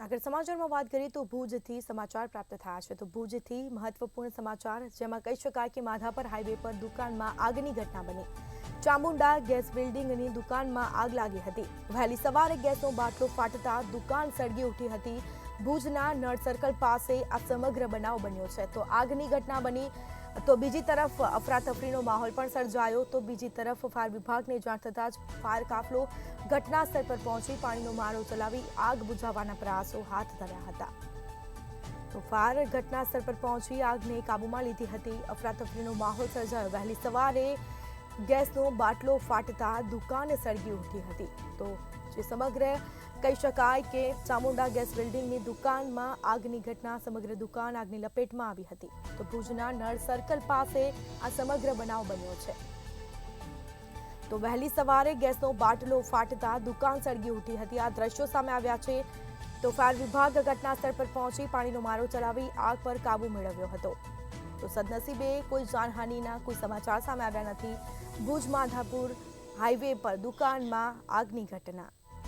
આગળ સમાચારમાં વાત કરીએ તો ભુજથી સમાચાર પ્રાપ્ત થયા છે તો ભુજથી મહત્વપૂર્ણ સમાચાર જેમાં કહી શકાય કે માધાપર હાઈવે પર દુકાનમાં આગની ઘટના બની ચામુંડા ગેસ બિલ્ડિંગની દુકાનમાં આગ લાગી હતી વહેલી સવારે ગેસનો બાટલો ફાટતા દુકાન સળગી ઉઠી હતી ભુજના નળ સર્કલ પાસે આ સમગ્ર બનાવ બન્યો છે તો આગની ઘટના બની તો બીજી તરફ અફરાતફરીનો માહોલ પણ સર્જાયો તો બીજી તરફ ફાયર વિભાગને જાણ થતાં જ ફાયર કાફલો ઘટના સ્થળ પર પહોંચી પાણીનો મારો ચલાવી આગ બુઝાવવાના પ્રયાસો હાથ ધર્યા હતા તો ફાયર ઘટના સ્થળ પર પહોંચી આગને કાબૂમાં લીધી હતી અફરાતફરીનો માહોલ સર્જાયો વહેલી સવારે ગેસનો બાટલો ફાટતા દુકાન સળગી ઉઠી હતી તો જે સમગ્ર કહી શકાય કે ચામુંડા ગેસ બિલ્ડિંગની દુકાનમાં આગની ઘટના સમગ્ર દુકાન આગની લપેટમાં આવી હતી તો ભુજના નળ સર્કલ પાસે આ સમગ્ર બનાવ બન્યો છે તો વહેલી સવારે ગેસનો બાટલો ફાટતા દુકાન સળગી ઉઠી હતી આ દ્રશ્યો સામે આવ્યા છે તો ફાયર વિભાગ ઘટના સ્થળ પર પહોંચી પાણીનો મારો ચલાવી આગ પર કાબુ મેળવ્યો હતો તો સદનસીબે કોઈ જાનહાનિના કોઈ સમાચાર સામે આવ્યા નથી ભુજ માધાપુર હાઈવે પર દુકાનમાં આગની ઘટના